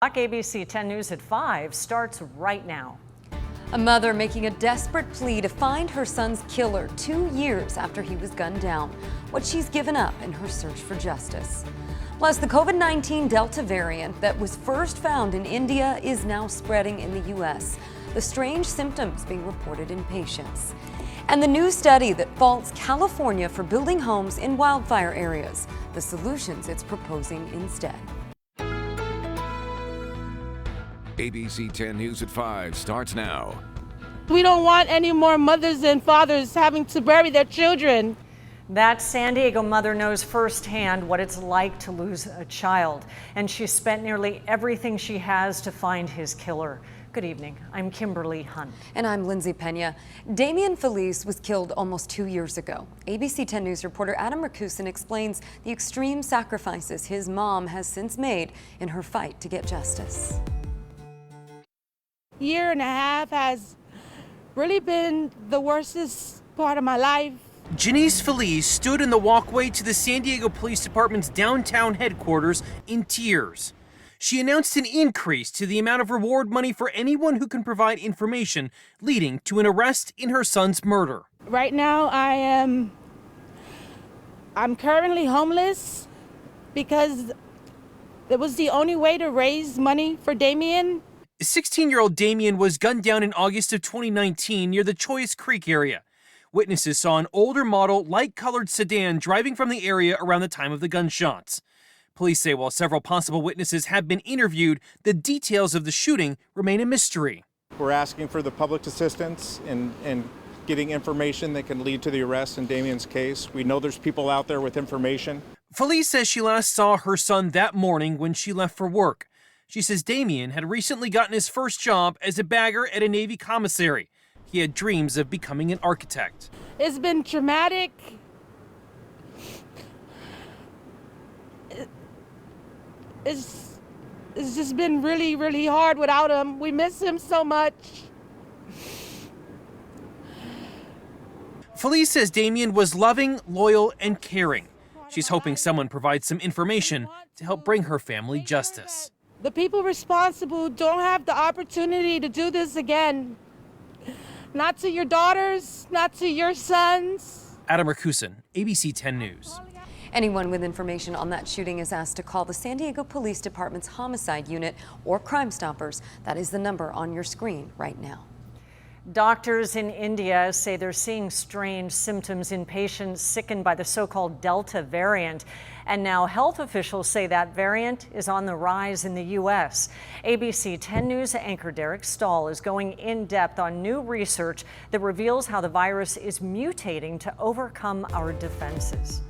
ABC 10 News at 5 starts right now. A mother making a desperate plea to find her son's killer 2 years after he was gunned down. What she's given up in her search for justice. Plus, the COVID-19 Delta variant that was first found in India is now spreading in the U.S. The strange symptoms being reported in patients. And the new study that faults California for building homes in wildfire areas. The solutions it's proposing instead. ABC 10 News at 5 starts now. We don't want any more mothers and fathers having to bury their children. That San Diego mother knows firsthand what it's like to lose a child, and she spent nearly everything she has to find his killer. Good evening. I'm Kimberly Hunt. And I'm Lindsay Pena. Damian Felice was killed almost 2 years ago. ABC 10 News reporter Adam Rakusin explains the extreme sacrifices his mom has since made in her fight to get justice. Year and a half has really been the worstest part of my life. Janice Felice stood in the walkway to the San Diego Police Department's downtown headquarters in tears. She announced an increase to the amount of reward money for anyone who can provide information leading to an arrest in her son's murder. Right now I'm currently homeless because it was the only way to raise money for Damian. 16-year-old Damian was gunned down in August of 2019 near the Choice Creek area. Witnesses saw an older model, light-colored sedan driving from the area around the time of the gunshots. Police say while several possible witnesses have been interviewed, the details of the shooting remain a mystery. We're asking for the public's assistance in getting information that can lead to the arrest in Damian's case. We know there's people out there with information. Felice says she last saw her son that morning when she left for work. She says Damian had recently gotten his first job as a bagger at a Navy commissary. He had dreams of becoming an architect. It's been traumatic. It's just been really, really hard without him. We miss him so much. Felice says Damian was loving, loyal, and caring. She's hoping someone provides some information to help bring her family justice. The people responsible don't have the opportunity to do this again. Not to your daughters, not to your sons. Adam Rakusin, ABC 10 News. Anyone with information on that shooting is asked to call the San Diego Police Department's homicide unit or Crime Stoppers. That is the number on your screen right now. Doctors in India say they're seeing strange symptoms in patients sickened by the so-called Delta variant. And now health officials say that variant is on the rise in the U.S. ABC 10 News anchor Derek Stahl is going in depth on new research that reveals how the virus is mutating to overcome our defenses.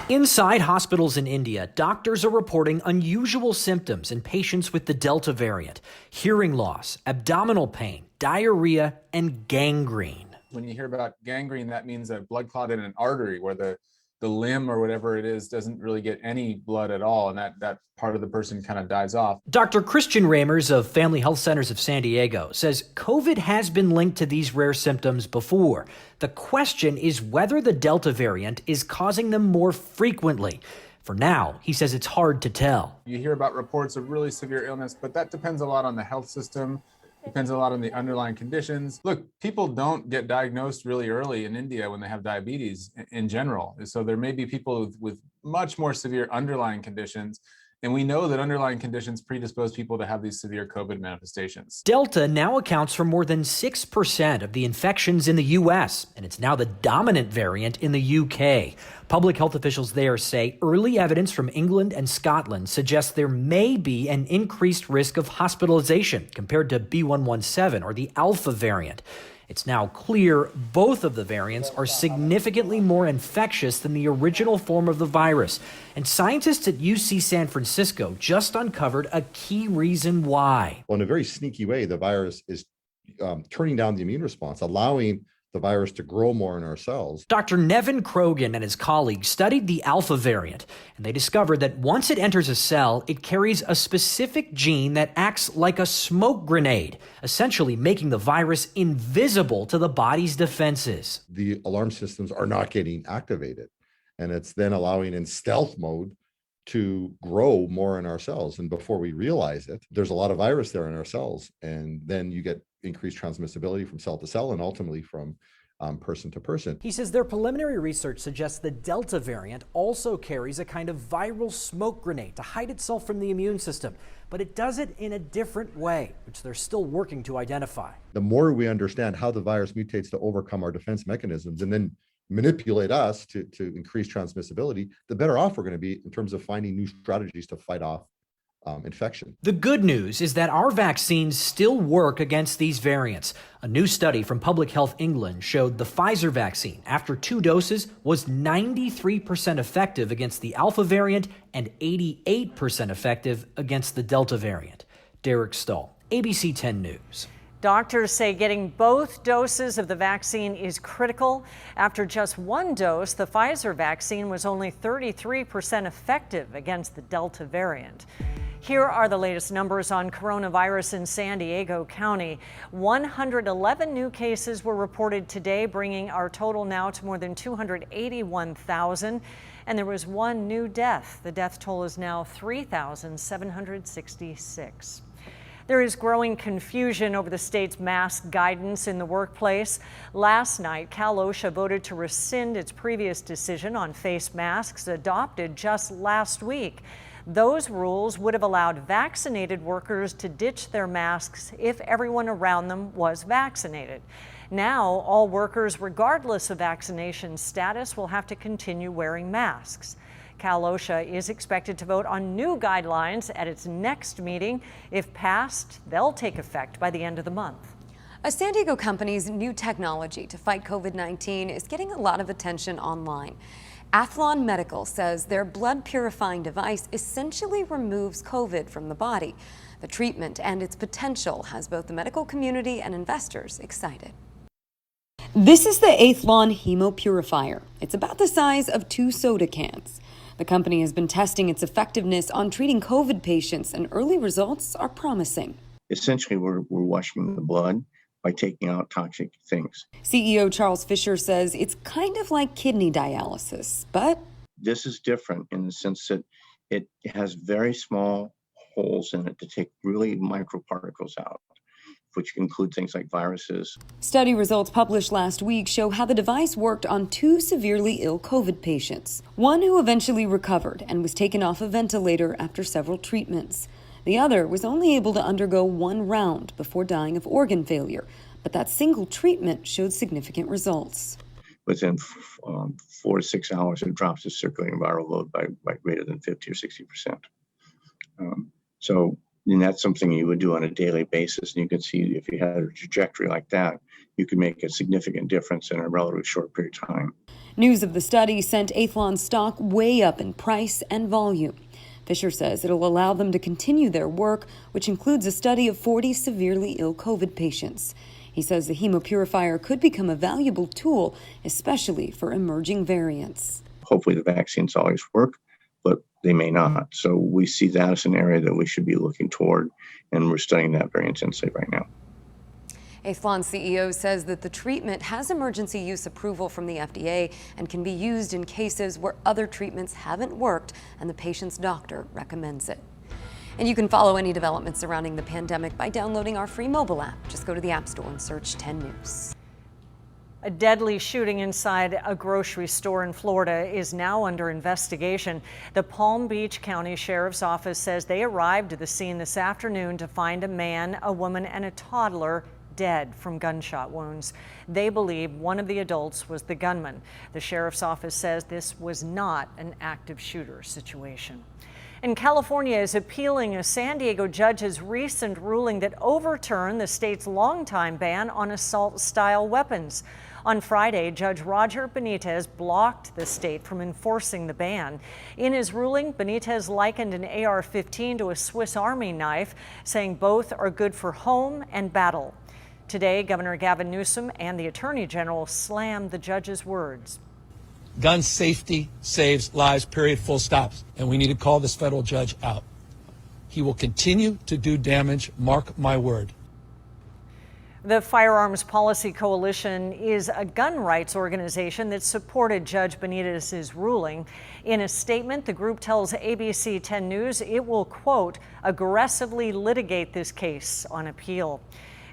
Inside hospitals in India, doctors are reporting unusual symptoms in patients with the Delta variant: hearing loss, abdominal pain, diarrhea, and gangrene. When you hear about gangrene, that means a blood clot in an artery where the limb or whatever it is doesn't really get any blood at all, and that part of the person kind of dies off. Dr. Christian Ramers of Family Health Centers of San Diego says COVID has been linked to these rare symptoms before. The question is whether the Delta variant is causing them more frequently. For now, he says it's hard to tell. You hear about reports of really severe illness, but that depends a lot on the health system. Depends a lot on the underlying conditions. Look, people don't get diagnosed really early in India when they have diabetes in general. So there may be people with much more severe underlying conditions. And we know that underlying conditions predispose people to have these severe COVID manifestations. Delta now accounts for more than 6% of the infections in the U.S., and it's now the dominant variant in the U.K. Public health officials there say early evidence from England and Scotland suggests there may be an increased risk of hospitalization compared to B.1.1.7 or the Alpha variant. It's now clear both of the variants are significantly more infectious than the original form of the virus. And scientists at UC San Francisco just uncovered a key reason why. Well, in a very sneaky way, the virus is turning down the immune response, allowing the virus to grow more in our cells. Dr. Nevin Krogan and his colleagues studied the Alpha variant, and they discovered that once it enters a cell, it carries a specific gene that acts like a smoke grenade, essentially making the virus invisible to the body's defenses. The alarm systems are not getting activated, and it's then allowing in stealth mode to grow more in our cells. And before we realize it, there's a lot of virus there in our cells. And then you get increased transmissibility from cell to cell and ultimately from person to person. He says their preliminary research suggests the Delta variant also carries a kind of viral smoke grenade to hide itself from the immune system, but it does it in a different way, which they're still working to identify. The more we understand how the virus mutates to overcome our defense mechanisms and then manipulate us to increase transmissibility, the better off we're going to be in terms of finding new strategies to fight off infection. The good news is that our vaccines still work against these variants. A new study from Public Health England showed the Pfizer vaccine, after 2 doses, was 93% effective against the Alpha variant and 88% effective against the Delta variant. Derek Stahl, ABC 10 News. Doctors say getting both doses of the vaccine is critical. After just 1 dose, the Pfizer vaccine was only 33% effective against the Delta variant. Here are the latest numbers on coronavirus in San Diego County. 111 new cases were reported today, bringing our total now to more than 281,000. And there was 1 new death. The death toll is now 3,766. There is growing confusion over the state's mask guidance in the workplace. Last night, Cal OSHA voted to rescind its previous decision on face masks adopted just last week. Those rules would have allowed vaccinated workers to ditch their masks if everyone around them was vaccinated. Now, all workers, regardless of vaccination status, will have to continue wearing masks. Cal OSHA is expected to vote on new guidelines at its next meeting. If passed, they'll take effect by the end of the month. A San Diego company's new technology to fight COVID-19 is getting a lot of attention online. Athlon Medical says their blood purifying device essentially removes COVID from the body. The treatment and its potential has both the medical community and investors excited. This is the Athlon Hemo Purifier. It's about the size of 2 soda cans. The company has been testing its effectiveness on treating COVID patients, and early results are promising. Essentially, we're washing the blood by taking out toxic things. CEO Charles Fisher says it's kind of like kidney dialysis, but this is different in the sense that it has very small holes in it to take really microparticles out, which include things like viruses. Study results published last week show how the device worked on 2 severely ill COVID patients. One who eventually recovered and was taken off a ventilator after several treatments. The other was only able to undergo 1 round before dying of organ failure, but that single treatment showed significant results. Within 4 to 6 hours, it drops the circulating viral load by greater than 50 or 60%. And that's something you would do on a daily basis. And you can see if you had a trajectory like that, you could make a significant difference in a relatively short period of time. News of the study sent Athlon stock way up in price and volume. Fisher says it'll allow them to continue their work, which includes a study of 40 severely ill COVID patients. He says the hemopurifier could become a valuable tool, especially for emerging variants. Hopefully the vaccines always work, but they may not. So we see that as an area that we should be looking toward, and we're studying that very intensely right now. Athlon CEO says that the treatment has emergency use approval from the FDA and can be used in cases where other treatments haven't worked and the patient's doctor recommends it. And you can follow any developments surrounding the pandemic by downloading our free mobile app. Just go to the App Store and search 10 News. A deadly shooting inside a grocery store in Florida is now under investigation. The Palm Beach County Sheriff's Office says they arrived at the scene this afternoon to find a man, a woman, and a toddler dead from gunshot wounds. They believe one of the adults was the gunman. The sheriff's office says this was not an active shooter situation. And California is appealing a San Diego judge's recent ruling that overturned the state's longtime ban on assault-style weapons. On Friday, Judge Roger Benitez blocked the state from enforcing the ban. In his ruling, Benitez likened an AR-15 to a Swiss Army knife, saying both are good for home and battle. Today, Governor Gavin Newsom and the Attorney General slammed the judge's words. Gun safety saves lives, period, full stop. And we need to call this federal judge out. He will continue to do damage, mark my word. The Firearms Policy Coalition is a gun rights organization that supported Judge Benitez's ruling. In a statement, the group tells ABC 10 News it will, quote, aggressively litigate this case on appeal.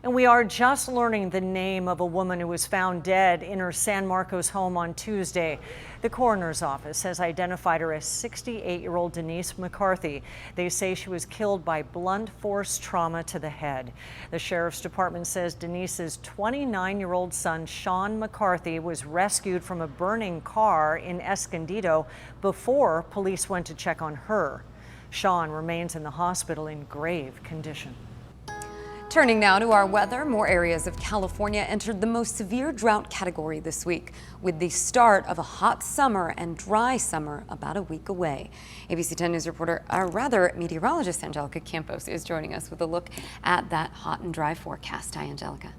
And we are just learning the name of a woman who was found dead in her San Marcos home on Tuesday. The coroner's office has identified her as 68-year-old Denise McCarthy. They say she was killed by blunt force trauma to the head. The sheriff's department says Denise's 29-year-old son, Sean McCarthy, was rescued from a burning car in Escondido before police went to check on her. Sean remains in the hospital in grave condition. Turning now to our weather, more areas of California entered the most severe drought category this week, with the start of a hot summer and dry summer about a week away. ABC 10 News reporter, meteorologist Angelica Campos is joining us with a look at that hot and dry forecast. Hi, Angelica.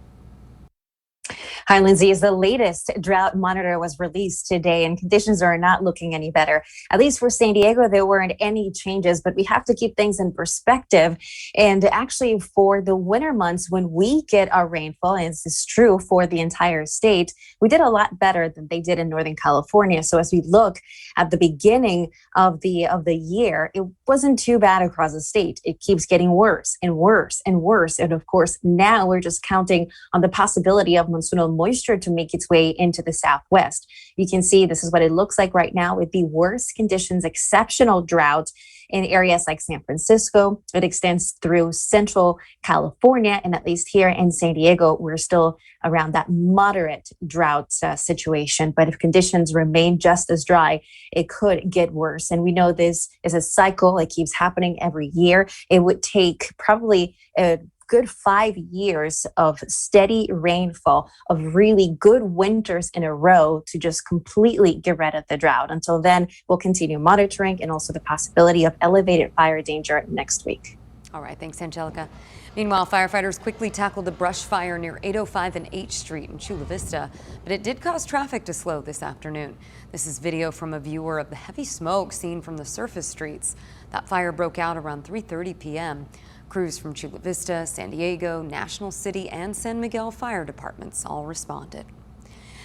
Hi, Lindsay. As the latest drought monitor was released today, and conditions are not looking any better. At least for San Diego, there weren't any changes, but we have to keep things in perspective. And actually, for the winter months, when we get our rainfall, and this is true for the entire state, we did a lot better than they did in Northern California. So as we look at the beginning of the year, it wasn't too bad across the state. It keeps getting worse and worse and worse. And of course, now we're just counting on the possibility of monsoonal moisture to make its way into the southwest. You can see this is what it looks like right now with the worst conditions, exceptional drought in areas like San Francisco. It extends through central California, and at least here in San Diego, we're still around that moderate drought situation. But if conditions remain just as dry, it could get worse. And we know this is a cycle that keeps happening every year. It would take probably a good 5 years of steady rainfall, of really good winters in a row to just completely get rid of the drought. Until then, we'll continue monitoring and also the possibility of elevated fire danger next week. All right, thanks, Angelica. Meanwhile, firefighters quickly tackled a brush fire near 805 and H Street in Chula Vista, but it did cause traffic to slow this afternoon. This is video from a viewer of the heavy smoke seen from the surface streets. That fire broke out around 3:30 p.m. Crews from Chula Vista, San Diego, National City, and San Miguel fire departments all responded.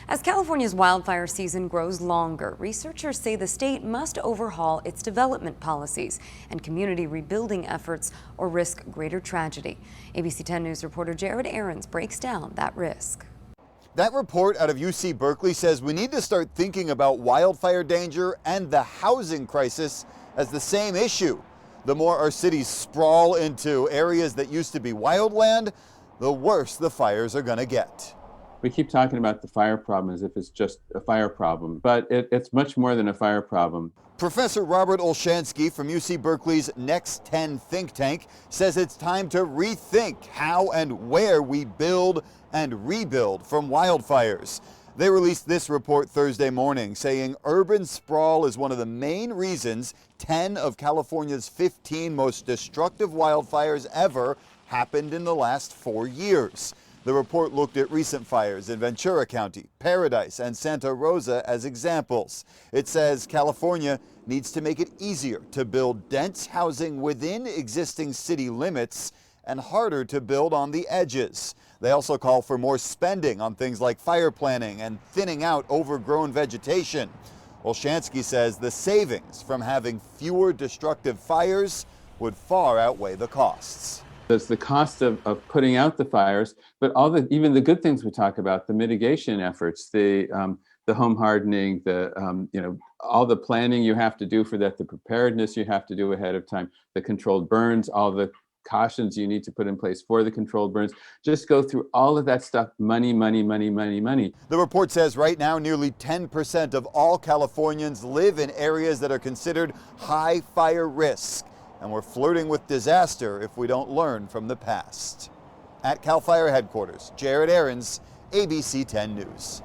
As California's wildfire season grows longer, researchers say the state must overhaul its development policies and community rebuilding efforts or risk greater tragedy. ABC 10 News reporter Jared Aarons breaks down that risk. That report out of UC Berkeley says we need to start thinking about wildfire danger and the housing crisis as the same issue. The more our cities sprawl into areas that used to be wildland, the worse the fires are going to get. We keep talking about the fire problem as if it's just a fire problem, but it's much more than a fire problem. Professor Robert Olshansky from UC Berkeley's Next 10 think tank says it's time to rethink how and where we build and rebuild from wildfires. They released this report Thursday morning saying urban sprawl is one of the main reasons 10 of California's 15 most destructive wildfires ever happened in the last 4 years. The report looked at recent fires in Ventura County, Paradise, and Santa Rosa as examples. It says California needs to make it easier to build dense housing within existing city limits and harder to build on the edges. They also call for more spending on things like fire planning and thinning out overgrown vegetation. Olshansky says the savings from having fewer destructive fires would far outweigh the costs. It's the cost of putting out the fires, but even the good things we talk about, the mitigation efforts, the home hardening, all the planning you have to do for that, the preparedness you have to do ahead of time, the controlled burns, all the cautions you need to put in place for the controlled burns. Just go through all of that stuff. Money, money, money, money, money. The report says right now nearly 10% of all Californians live in areas that are considered high fire risk. And we're flirting with disaster if we don't learn from the past. At CAL FIRE headquarters, Jared Aarons, ABC 10 News.